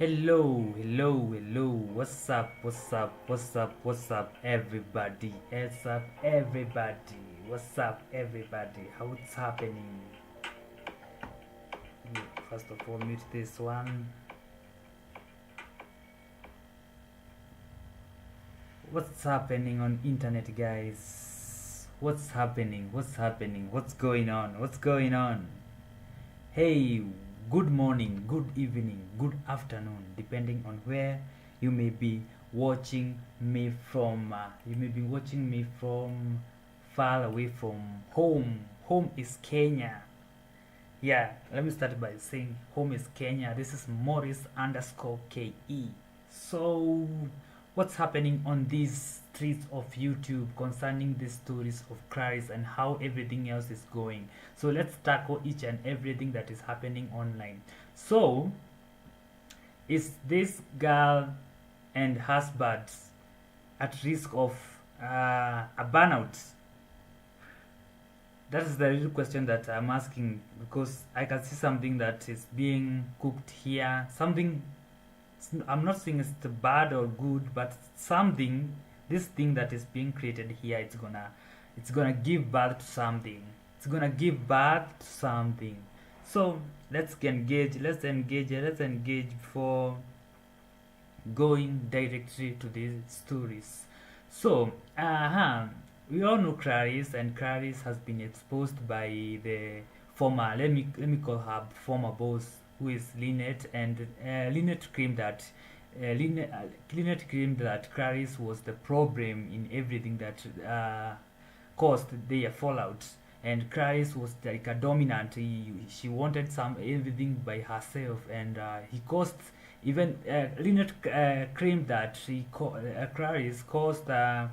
Hello, hello, hello. What's up? What's up? What's up? What's up, everybody? What's up, everybody? What's up, everybody? How's happening? First of all, mute this one. What's happening on internet, guys? What's happening? What's happening? What's going on? What's going on? Hey, good morning, good evening, good afternoon, depending on where you may be watching me from. You may be watching me from far away from home. Home is Kenya. Yeah, let me start by saying home is Kenya. This is Morris underscore KE. So, what's happening on these streets of YouTube concerning the stories of Claris and how everything else is going? So, let's tackle each and everything that is happening online. So, is this girl and husband at risk of a burnout? That is the real question that I'm asking, because I can see something that is being cooked here. Something, I'm not saying it's bad or good, but something, this thing that is being created here, it's gonna give birth to something. It's gonna give birth to something. So let's engage before going directly to these stories. So, we all know Claris, and Claris has been exposed by the former, let me call her former boss, who is Linet, and Linet claimed that Linet claimed that Claris was the problem in everything that caused their fallout. And Claris was like a dominant. She wanted some everything by herself, and he caused. Even Linet claimed that Claris caused her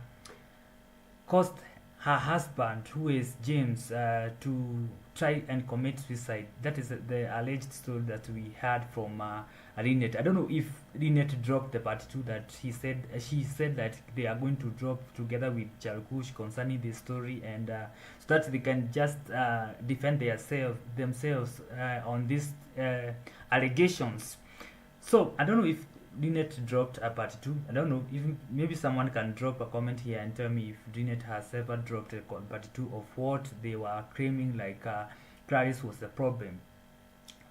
husband, who is James, to try and commit suicide. That is the alleged story that we heard from Linet. I don't know if Linet dropped the part 2 that she said that they are going to drop together with Chalkush concerning this story, and so that they can just defend themselves on these allegations. So I don't know if Linet dropped a part 2. I don't know. Even maybe someone can drop a comment here and tell me if Linet has ever dropped a part 2 of what they were claiming, like Claris was the problem.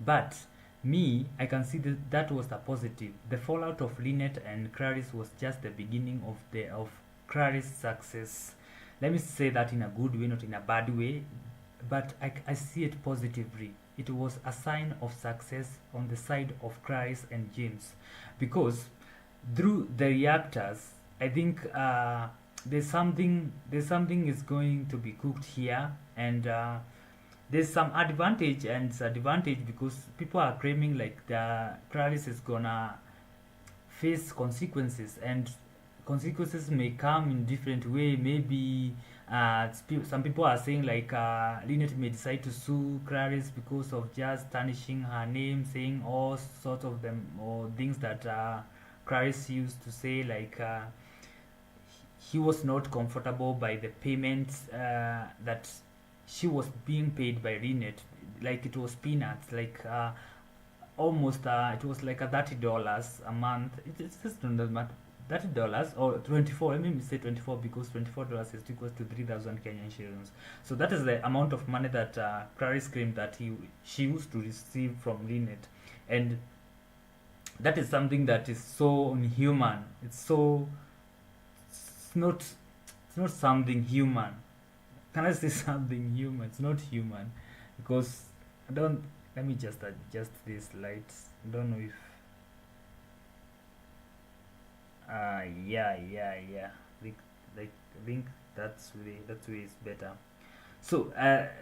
But me, I can see that was a positive. The fallout of Linet and Claris was just the beginning of Claris' success. Let me say that in a good way, not in a bad way, but I see it positively. It was a sign of success on the side of Claris and James, because through the reactors, I think there's something is going to be cooked here, and there's some advantage and disadvantage, because people are claiming like the Claris is gonna face consequences, and consequences may come in different way. Maybe some people are saying like Linet may decide to sue Claris because of just tarnishing her name, saying all sorts of them or things that Claris used to say, like he was not comfortable by the payments that she was being paid by Linet. Like it was peanuts, like almost it was like a $30 a month. It's just not $30 or 24. Let me say 24, because $24 is equal to 3,000 Kenyan shillings. So that is the amount of money that Claris claimed that she used to receive from Linet, and that is something that is so inhuman. It's not something human. Can I say something human? It's not human, because I don't. Let me just adjust these lights. I don't know if yeah. I think that's way is better. So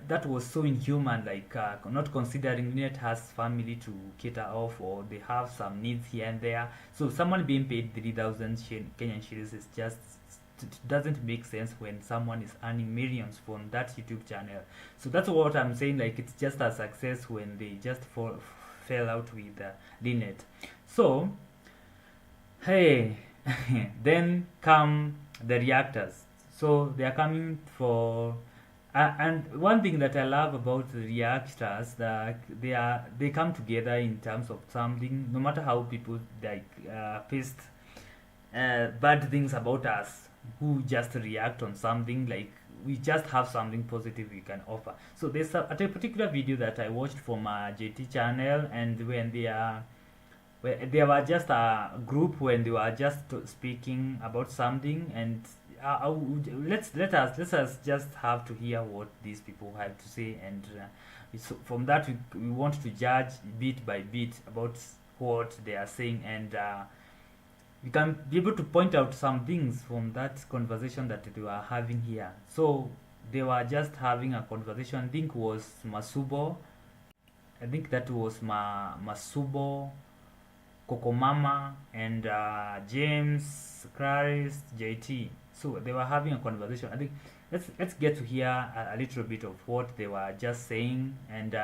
that was so inhuman, like not considering Net has family to cater off, or they have some needs here and there. So someone being paid 3,000 Kenyan shillings is just doesn't make sense when someone is earning millions from that YouTube channel. So that's what I'm saying. Like it's just a success when they just fell out with Linet. So hey, then come the reactors. So they are coming for And one thing that I love about the reactors, that they come together in terms of something. No matter how people like paste bad things about us, who just react on something, like we just have something positive we can offer. So there's a particular video that I watched from JT channel, and when they are where there were just a group when they were just speaking about something, and let us just have to hear what these people have to say, and so from that we want to judge bit by bit about what they are saying, and we can be able to point out some things from that conversation that they were having here. So they were just having a conversation. I think was Masubo. I think that was Masubo, Kokomama, and James, Claris, JT. So they were having a conversation. I think let's get to hear a little bit of what they were just saying, and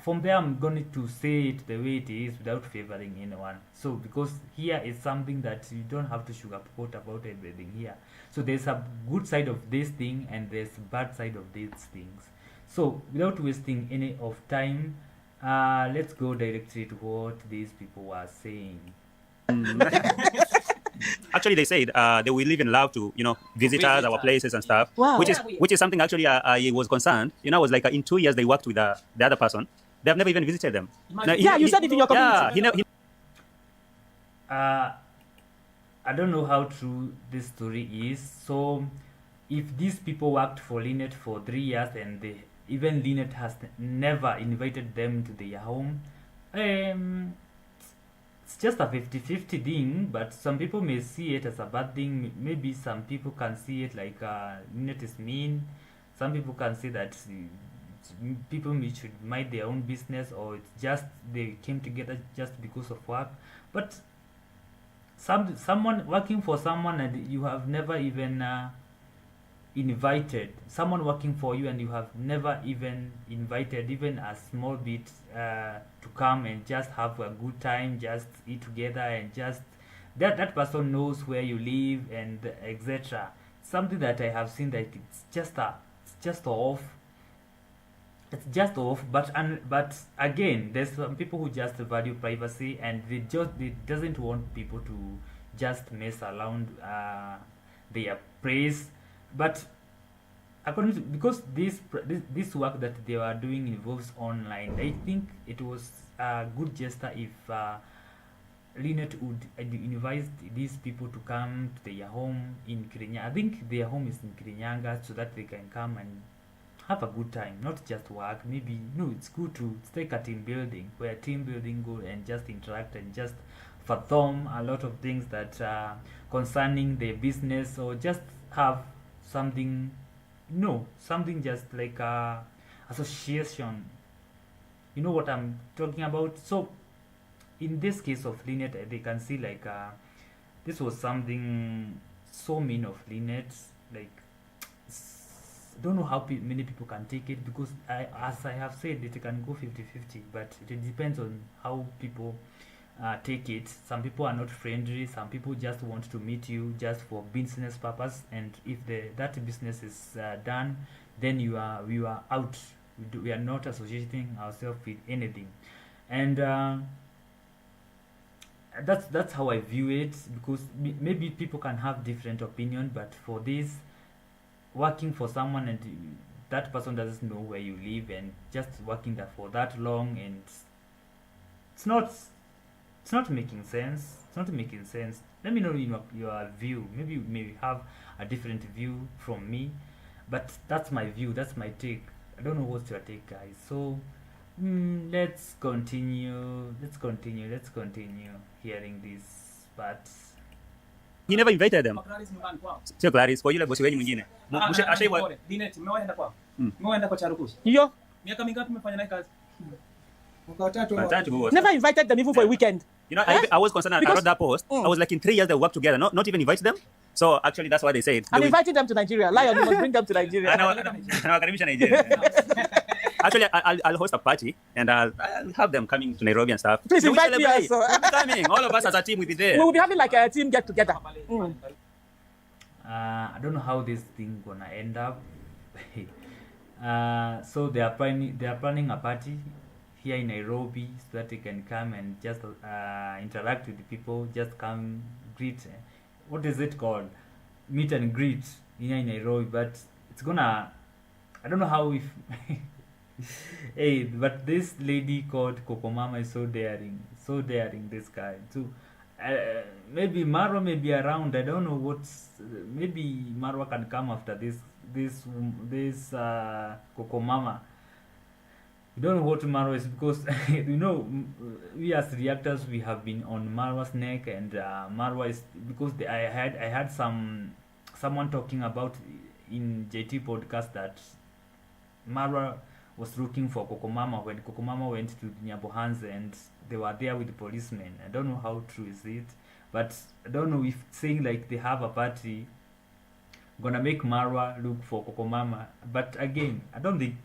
from there I'm going to say it the way it is without favoring anyone. So because here is something that you don't have to sugarcoat about everything here. So there's a good side of this thing and there's a bad side of these things. So without wasting any of time, let's go directly to what these people were saying. Actually, they said they will live in love to, visit us, our places and stuff. Wow. Which is something actually I was concerned. I was like, in 2 years they worked with the other person. They have never even visited them. Now, you said it in your community. I don't know how true this story is. So if these people worked for Linet for 3 years and even Linet has never invited them to their home, it's just a 50-50 thing, but some people may see it as a bad thing. Maybe some people can see it like Linet is mean. Some people can see that people should mind their own business, or it's just they came together just because of work. But someone working for someone and you have never even invited someone working for you, and you have never even invited even a small bit to come and just have a good time, just eat together, and just that person knows where you live and etc. Something that I have seen that it's just off. It's just off. But again, there's some people who just value privacy, and they doesn't want people to just mess around their praise. But according to, because this work that they are doing involves online, I think it was a good gesture if Linet would invite these people to come to their home in Kirinyaga. I think their home is in Kirinyaga, so that they can come and have a good time, not just work. Maybe it's good to take a team building, where team building go and just interact and just fathom a lot of things that concerning their business, or just have something just like association. You know what I'm talking about? So in this case of Linet, they can see like this was something so mean of Linet. Like, I don't know how many people can take it, because as I have said, it can go 50-50, but it depends on how people take it. Some people are not friendly. Some people just want to meet you just for business purpose, and if that business is done, then we are out. We are not associating ourselves with anything, and that's how I view it, because maybe people can have different opinion, but for this, working for someone and that person doesn't know where you live, and just working there for that long, and it's not making sense. It's not making sense. Let me know your view. Maybe you may have a different view from me, but that's my view. That's my take. I don't know what's your take, guys. So let's continue hearing this. But he never invited them. Sio Claris, kwa yule bosi wenyu mwingine. Ashaiwa Linet, mmewaenda kwao? Mmewaenda kwa Charukush? Yo. Miaka mingapi mmefanya naye kazi? Never invited them even for a weekend. I was concerned. I wrote that post. I was like, in 3 years they work together, not even invite them. So actually, that's why they said. I'm inviting them to Nigeria. Lion, you must bring them to Nigeria. Actually, I'll host a party and I'll have them coming to Nairobi and stuff. Please invite me also. We'll be coming. All of us as a team will be there. We will be having like a team get together. I don't know how this thing gonna end up. So they are planning a party here in Nairobi so that they can come and just interact with the people, just come greet. What is it called? Meet and greet here in Nairobi, but it's gonna. I don't know how if. Hey, but this lady called Coco Mama is so daring. This guy too. Maybe Marwa may be around. I don't know what's. Maybe Marwa can come after this Coco Mama. We don't know what Marwa is because we as reactors we have been on Marwa's neck, and Marwa is because I had someone talking about in JT podcast that Marwa was looking for Coco Mama when Coco Mama went to Nyabohanze and they were there with the policemen. I don't know how true is it, but I don't know if saying like they have a party gonna make Marwa look for Coco Mama. But again, I don't think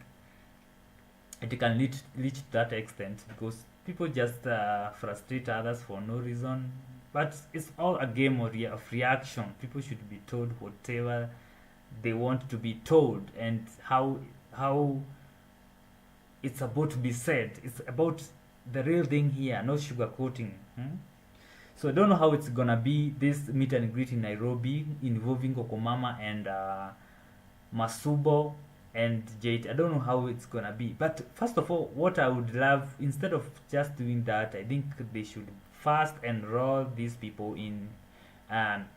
it can reach to that extent because people just frustrate others for no reason. But it's all a game of reaction. People should be told whatever they want to be told and how it's about to be said. It's about the real thing here, no sugarcoating. So I don't know how it's gonna be this meet and greet in Nairobi involving Coco Mama and Masubo and Jade. I don't know how it's gonna be. But first of all, what I would love, instead of just doing that, I think they should first enroll these people in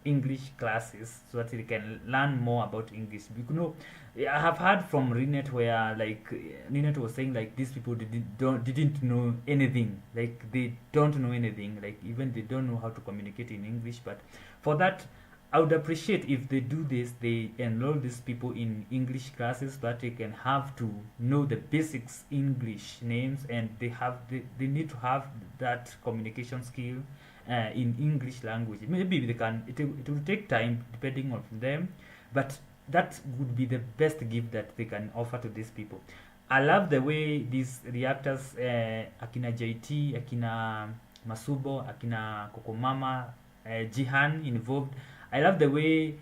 English classes so that they can learn more about English. Because I have heard from Linet where like Linet was saying like these people didn't know anything. Like they don't know anything. Like even they don't know how to communicate in English. But for that, I would appreciate if they do this. They enroll these people in English classes so that they can have to know the basics English names, and they need to have that communication skill in English language. Maybe they can. It will take time depending on them, but that would be the best gift that they can offer to these people. I love the way these reactors, Akina JT, Akina Masubo, Akina Coco Mama, Jihan involved. I love the way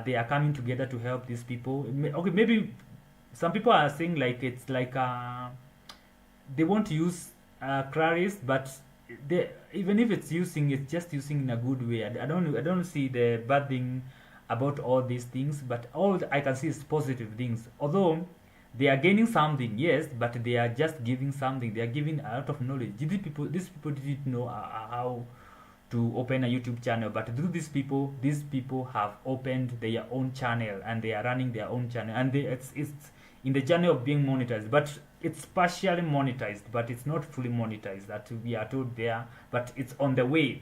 they are coming together to help these people. Okay, maybe some people are saying like it's like they want to use Claris, but even if it's just using in a good way. I don't see the bad thing about all these things, but all I can see is positive things. Although they are gaining something, yes, but they are just giving something. They are giving a lot of knowledge. These people didn't know how to open a YouTube channel, but through these people have opened their own channel and they are running their own channel, and it's in the journey of being monetized, but it's partially monetized, but it's not fully monetized, that we are told there, but it's on the way.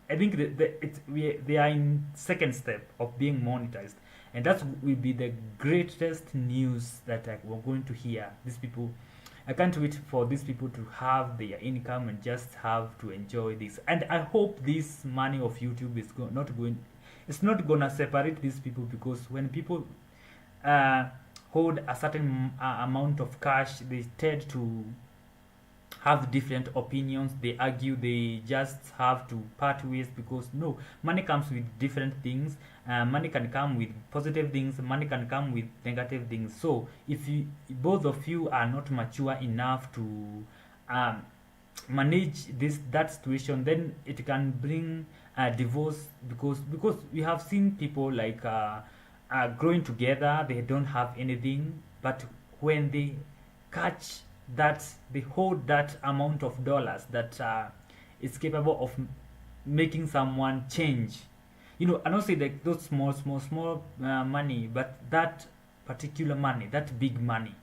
I think they are in second step of being monetized, and that will be the greatest news that we're going to hear. These people, I can't wait for these people to have their income and just have to enjoy this. And I hope this money of YouTube is it's not gonna separate these people, because when people hold a certain amount of cash, they tend to have different opinions. They argue, they just have to part ways, because no, money comes with different things. Money can come with positive things, money can come with negative things. So if both of you are not mature enough to manage that situation, then it can bring a divorce, because we have seen people like growing together, they don't have anything, but when they catch that, they hold that amount of dollars that is capable of making someone change. I don't say like those small money, but that particular money, that big money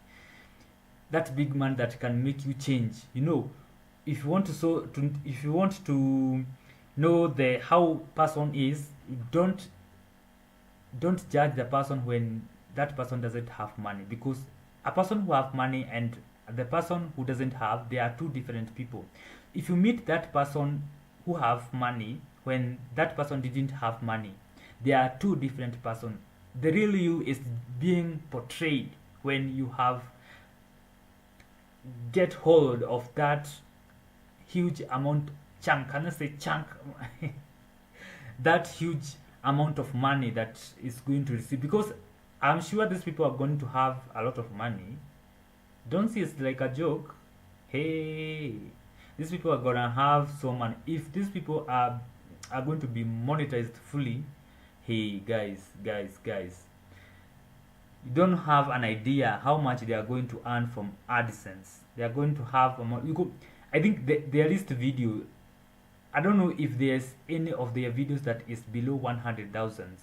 that can make you change. If you want to know how person is, don't judge the person when that person doesn't have money, because a person who have money and the person who doesn't have, they are two different people. If you meet that person who have money when that person didn't have money, they are two different persons. The real you is being portrayed when you get hold of that huge amount chunk. Can I say chunk? That huge amount of money that is going to receive, because I'm sure these people are going to have a lot of money. Don't see it's like a joke. Hey, these people are gonna have so money. If these people are going to be monetized fully, hey guys, you don't have an idea how much they are going to earn from AdSense. They are going to have you could, I think their list video, I don't know if there's any of their videos that is below 100,000.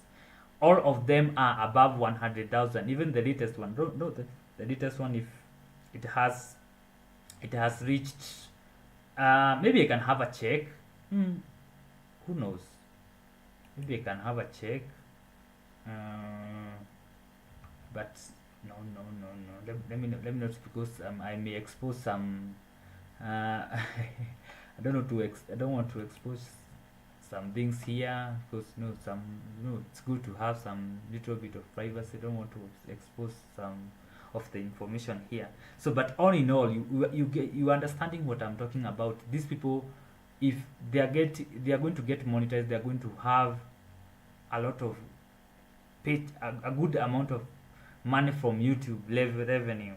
All of them are above 100,000. Even the latest one, no, the latest one, if it has reached, maybe I can have a check. Who knows? Maybe I can have a check. But no. Let me not, because I may expose some. I don't want to expose some things here, because it's good to have some little bit of privacy. I don't want to expose some of the information here. So, but all in all, you understanding what I'm talking about. These people, if they are going to get monetized, they are going to have a lot of a good amount of money from YouTube revenue.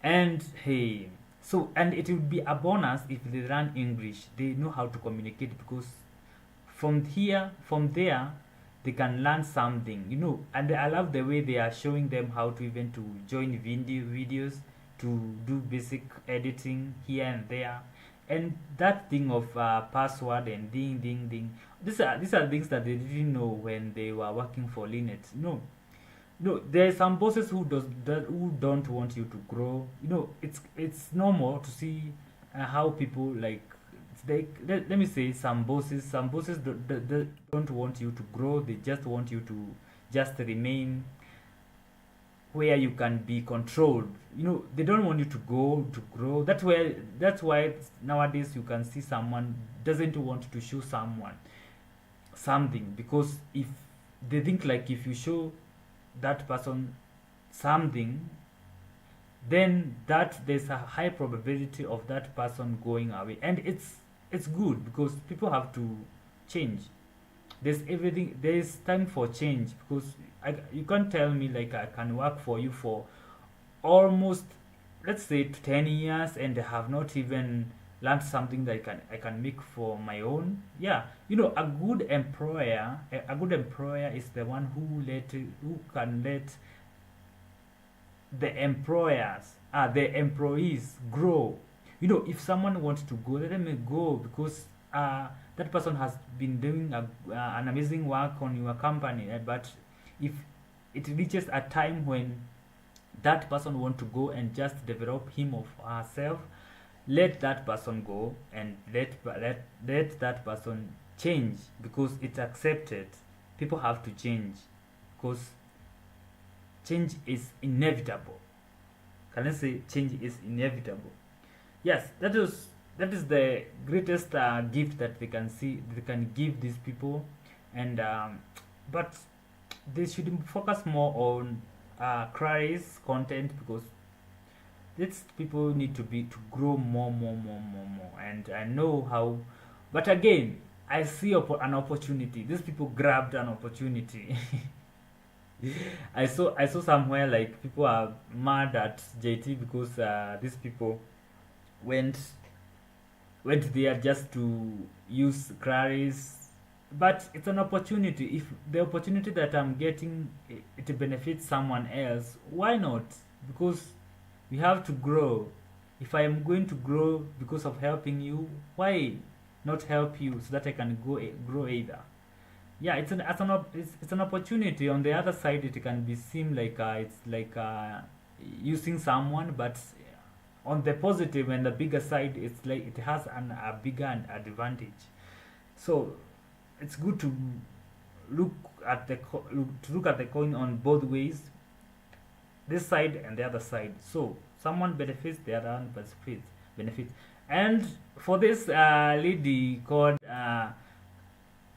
And hey, so, and it would be a bonus if they learn English. They know how to communicate, because from there they can learn something, and I love the way they are showing them how to even to join videos, to do basic editing here and there, and that thing of password and ding. These are things that they didn't know when they were working for Linet. No, there are some bosses who don't want you to grow. It's normal to see how people let me say some bosses don't want you to grow. They just want you to just remain where you can be controlled. They don't want you to grow. That's why nowadays you can see someone doesn't want to show someone something, because if they think like if you show that person something, then there's a high probability of that person going away. And it's good, because people have to change. There's time for change, because you can't tell me like I can work for you for almost, let's say, 10 years and have not even learned something that I can make for my own. Yeah, a good employer is the one who can let the employees grow. If someone wants to go, let them go, because that person has been doing an amazing work on your company. But if it reaches a time when that person wants to go and just develop him or herself, let that person go, and let that person change, because it's accepted. People have to change, because change is inevitable. Can I say change is inevitable? Yes, that is the greatest gift that they can give these people. And but they should focus more on Claris content, because these people need to grow more. And I know how, but again, I see an opportunity. These people grabbed an opportunity. I saw somewhere like people are mad at JT because these people went there just to use Claris. But it's an opportunity. If the opportunity that I'm getting it benefits someone else, why not? Because we have to grow. If I am going to grow because of helping you, why not help you so that I can grow either? Yeah, it's an opportunity. On the other side, it can seem like it's like using someone, but on the positive and the bigger side, it's like it has a bigger advantage. So it's good to look at the coin on both ways, this side and the other side. So someone benefits, the other one benefits. And for this lady called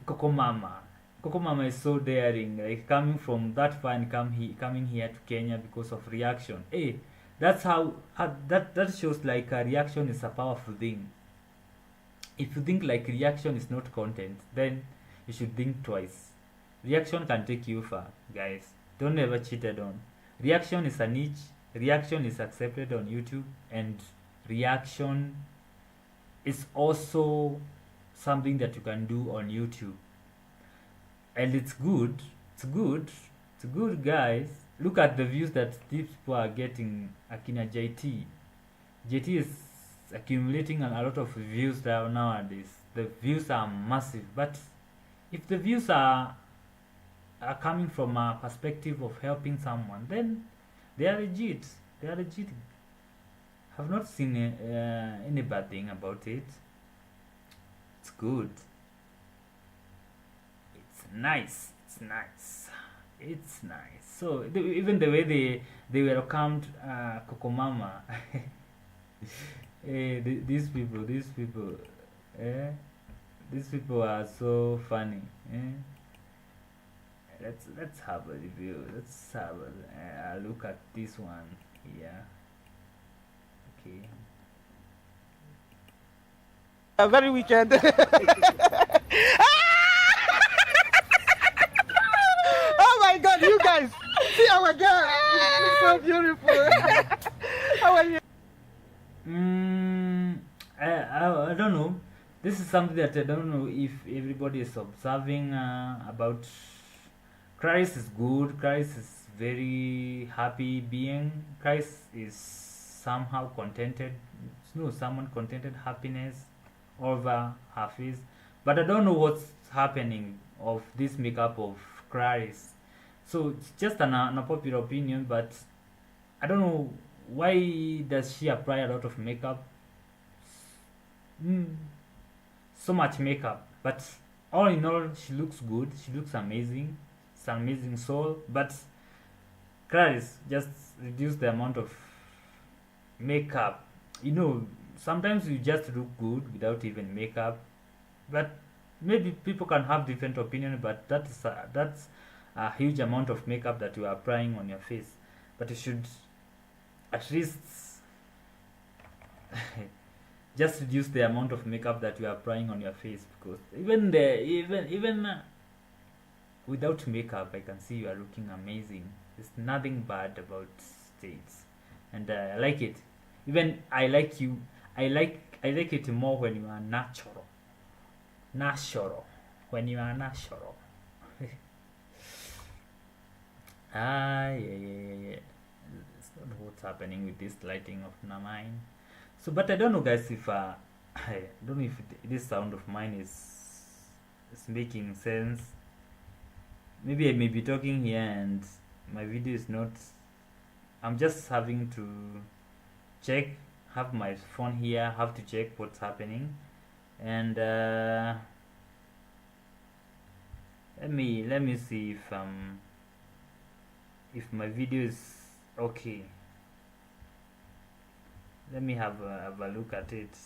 Coco Mama is so daring, like coming from that far and coming here to Kenya because of reaction. Hey, that's how that shows like a reaction is a powerful thing. If you think like reaction is not content, then you should think twice. Reaction can take you far, guys. Don't ever cheated on. Reaction is a niche. Reaction is accepted on YouTube, and reaction is also something that you can do on YouTube, and it's good. It's good. It's good, guys. Look at the views that these people are getting. Akina JT. JT is accumulating a lot of views nowadays. The views are massive, but if the views are coming from a perspective of helping someone, then they are legit. They are legit. Have not seen any bad thing about it. It's good. It's nice. It's nice. It's nice. So even the way they welcomed Coco Mama. These people, these people are so funny. Let's have a review. Let's have a look at this one here. Okay. A very weekend. Oh my God, you guys! See our girl. She's so beautiful. How are you? I don't know. This is something that I don't know if everybody is observing about. Claris is good. Claris is very happy being. Claris is somehow contented. No, someone contented happiness over her face. But I don't know what's happening of this makeup of Claris. So it's just an unpopular opinion, but I don't know why does she apply a lot of makeup. So much makeup, but all in all, she looks good. She looks amazing. It's an amazing soul. But Claris, just reduce the amount of makeup. You know, sometimes you just look good without even makeup. But maybe people can have different opinion. But that's a huge amount of makeup that you are applying on your face. But you should at least just reduce the amount of makeup that you are applying on your face, because even without makeup, I can see you are looking amazing. There's nothing bad about states, and I like it. Even I like you. I like it more when you are natural. When you are natural. Yeah. It's not what's happening with this lighting of mine. So, but I don't know, guys, if I don't know if this sound of mine is making sense. Maybe I may be talking here and my video is not. I'm just having to check. Have my phone here. Have to check what's happening, and let me see if my video is okay. Let me have a look at it.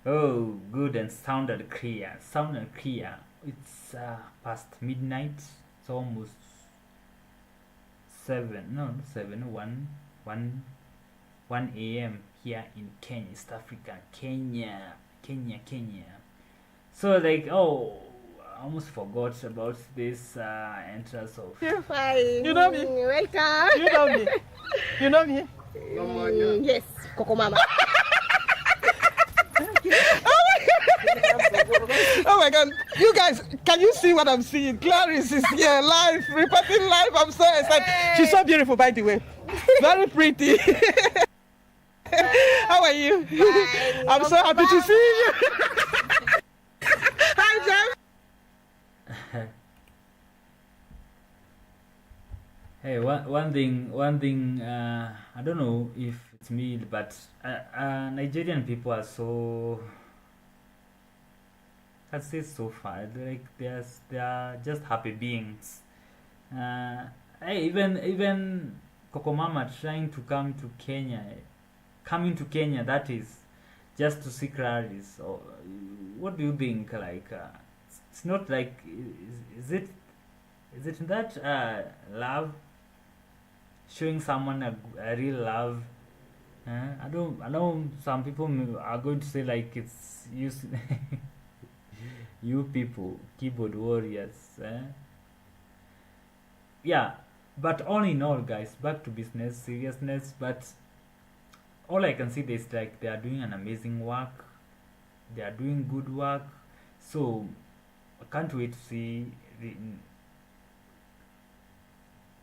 Oh, good, and sounded clear. It's past midnight. It's almost 1 a.m. here in Kenya, East Africa, Kenya. So like, oh, I almost forgot about this entrance of. You're fine. You know me? Welcome. You know me? You know me? Yes, Coco Mama. Oh my God. You guys, can you see what I'm seeing? Claris is here live, reporting live. I'm so excited. She's so beautiful, by the way. Very pretty. How are you? Fine. I'm so happy to see you. Hi, Jeff. Hey, one thing. I don't know if it's me, but Nigerian people are so. I'd say so far, like they are just happy beings. Hey, even Coco Mama trying to come to Kenya. coming to Kenya, that is just to see Claris. Or what do you think? Like, it's not like is it that love, showing someone a real love? I know some people are going to say like it's you you people keyboard warriors. Yeah, but all in all, guys, back to business seriousness. But all I can see is like they are doing an amazing work. They are doing good work. So I can't wait to see the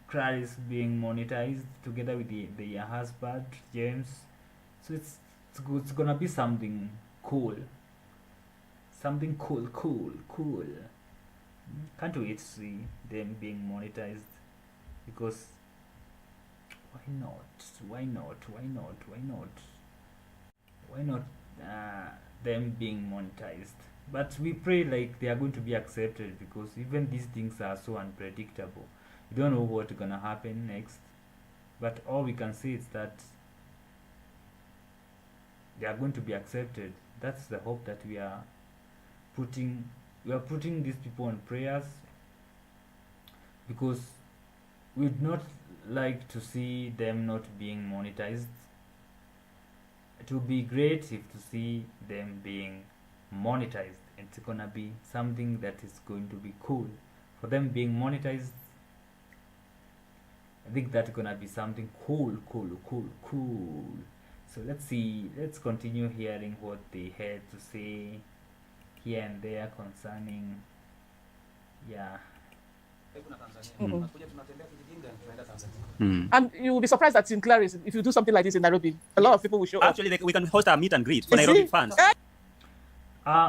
Claris being monetized together with the husband James. So it's good. It's gonna be something cool. Something cool. Can't wait to see them being monetized, because why not them being monetized? But we pray like they are going to be accepted, because even these things are so unpredictable. You don't know what's gonna happen next, but all we can say is that they are going to be accepted. That's the hope that we are putting these people on prayers, because we'd not like to see them not being monetized. It would be great if to see them being monetized. It's gonna be something that is going to be cool for them being monetized. I think that's gonna be something cool. So let's continue hearing what they had to say here and there concerning, yeah. And you will be surprised that in Claris, if you do something like this in Nairobi, a lot of people will show up. Actually, we can host a meet and greet for You see? Nairobi fans.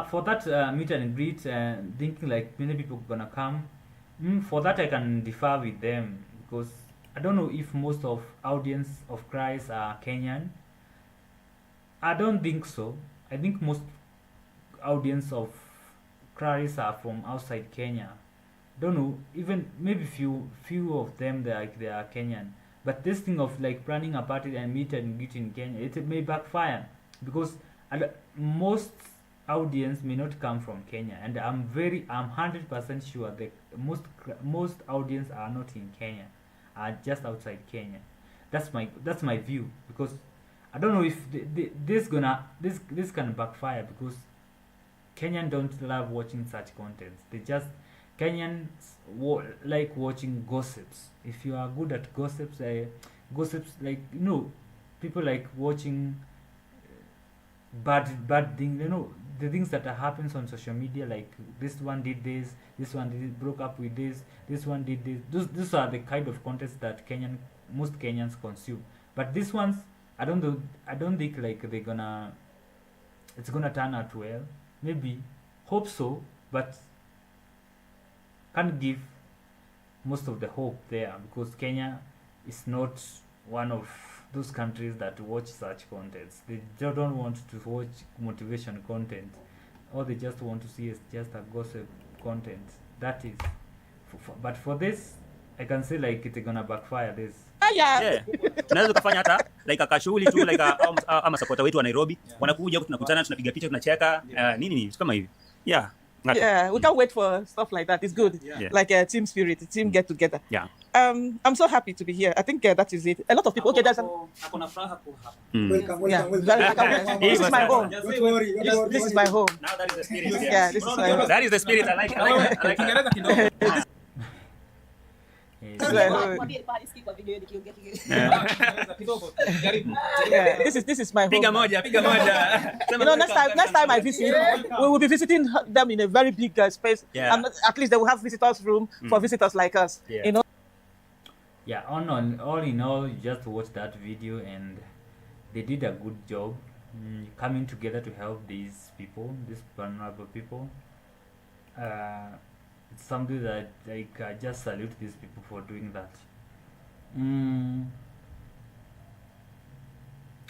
For that meet and greet, thinking like many people gonna come. For that I can differ with them, because I don't know if most of audience of Claris are Kenyan. I don't think so. I think most audience of Claris are from outside Kenya. Don't know, even maybe few of them they are Kenyan. But this thing of like planning a party and meet and greet in Kenya, it may backfire, because most audience may not come from Kenya, and I'm 100% sure that most audience are not in Kenya, are just outside Kenya. That's my view, because I don't know if this can backfire, because Kenyan don't love watching such content. They just Kenyans like watching gossips. If you are good at gossips, like people like watching bad things. The things that happens on social media, like this one did this one did it, broke up with this one did this. Those are the kind of contents that most Kenyans consume. But these ones, I don't think like it's gonna turn out well. Maybe, hope so, but can't give most of the hope there, because Kenya is not one of those countries that watch such contents. They don't want to watch motivation content. All they just want to see is just a gossip content. That is, but for this, I can say like it's gonna backfire this. Yeah. Tunaweza kufanya hata like akashughuli tu like ama supporter wetu wa Nairobi wanakuja huko, tunakutana, tunapiga picha, tunacheka nini kama hivi. Yeah. Yeah, we can't wait for stuff like that. It's good. Yeah. Like a team spirit, a team get together. Yeah. I'm so happy to be here. I think that is it. A lot of people. Okay, there's Akona furaha ku hapa. yeah. This is my home. Don't worry. This is my home. Now that is the spirit. Yeah, this is my home. That is the spirit. I like it. Kiingereza kidogo. Yeah, this is my home. Piga moja. Next time I visit, we will be visiting them in a very big space. Yeah. And at least they will have visitors room for visitors like us. Yeah. Yeah, all in all, you just watch that video and they did a good job coming together to help these people, these vulnerable people. It's something that like I just salute these people for doing that.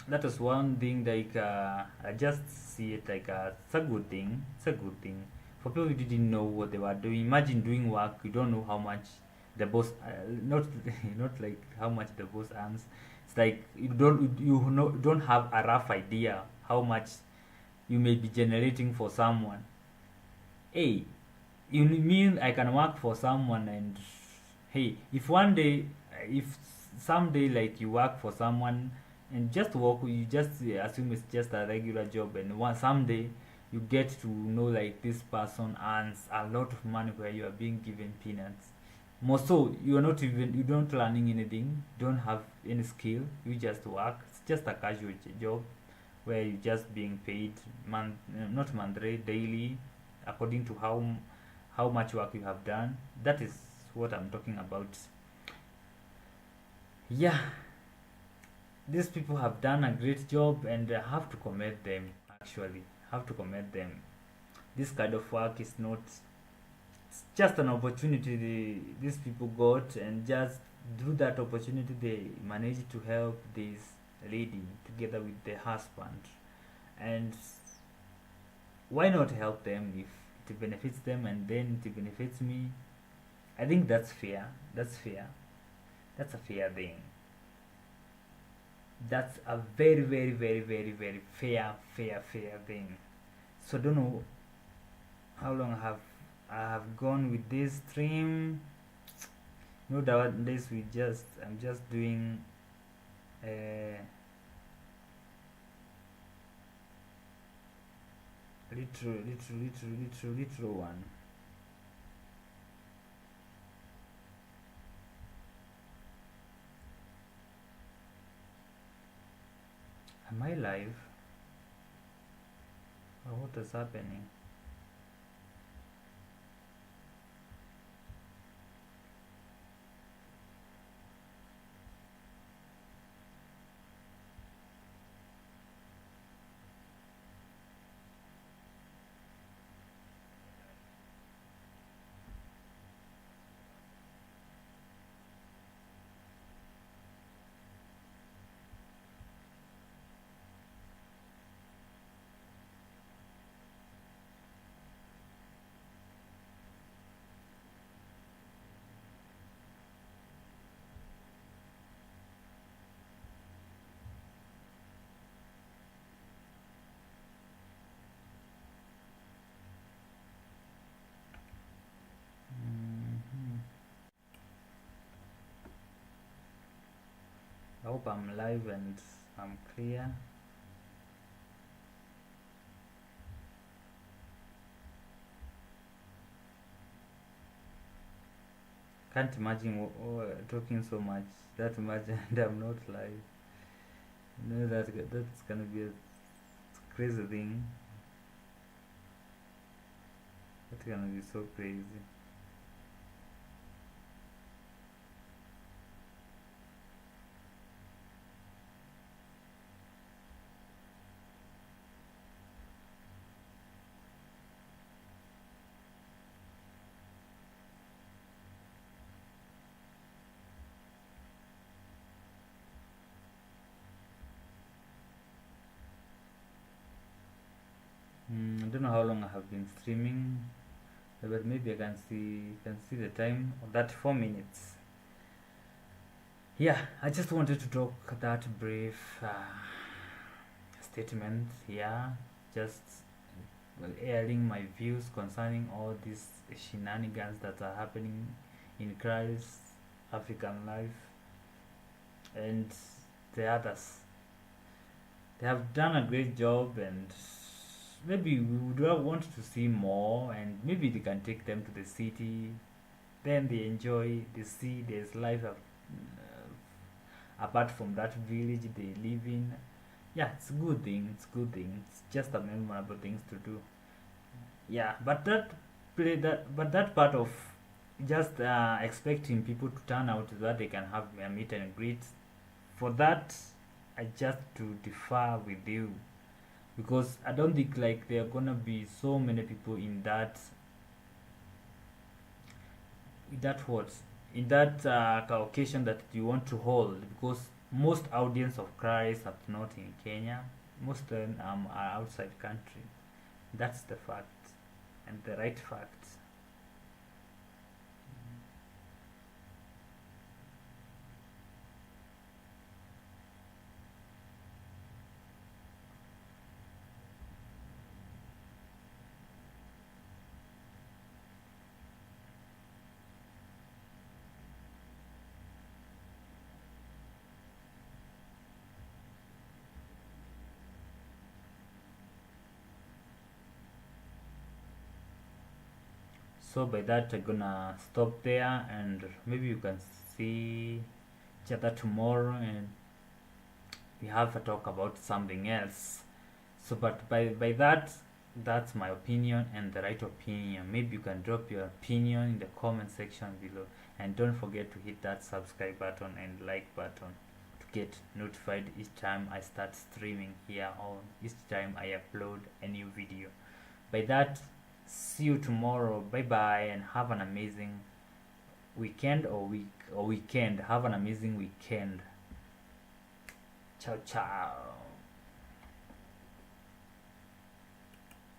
That was one thing like I just see it like it's a good thing. It's a good thing for people who didn't know what they were doing. Imagine doing work, you don't know how much the boss, not not like how much the boss earns. It's like you don't have a rough idea how much you may be generating for someone. Hey, you mean I can work for someone, and hey, if one day, if someday like you work for someone and just work, you just assume it's just a regular job, and someday you get to know like this person earns a lot of money where you are being given peanuts. More so, you don't learning anything, don't have any skill, you just work. It's just a casual job where you just being paid not monthly, daily, according to how much work you have done. That is what I'm talking about. Yeah, these people have done a great job, and I have to commend them. Actually, have to commend them. This kind of work is not, it's just an opportunity these people got, and just through that opportunity they managed to help this lady together with the husband. And why not help them if it benefits them and then it benefits me? I think that's fair. That's a fair thing. That's a very, very, very, very, very fair thing. So don't know how long I have gone with this stream. No doubt this I'm just doing little one. Am I live? Or what is happening? I hope I'm live and I'm clear. Can't imagine talking so much, that much, and I'm not live. You know that's gonna be a crazy thing. That's gonna be so crazy. I don't know how long I have been streaming, but maybe I can see the time of that 4 minutes. Yeah, I just wanted to talk that brief statement. Yeah, just airing my views concerning all these shenanigans that are happening in Claris, African life, and the others. They have done a great job, and maybe we would want to see more, and maybe they can take them to the city, then they enjoy, they see there's life apart from that village they live in. Yeah, it's a good thing, it's just a memorable things to do. Yeah, but that part of just expecting people to turn out so that they can have a meet and greet, for that I just to differ with you, because I don't think like there are gonna be so many people in that occasion that you want to hold, because most audience of Claris are not in Kenya. Most of them are outside country. That's the fact, and the right fact. So by that I'm gonna stop there, and maybe you can see each other tomorrow, and we have a talk about something else. So but by that, that's my opinion and the right opinion. Maybe you can drop your opinion in the comment section below, and don't forget to hit that subscribe button and like button to get notified each time I start streaming here, or each time I upload a new video. By that, see you tomorrow. Bye bye, and have an amazing weekend or weekend. Have an amazing weekend. Ciao ciao.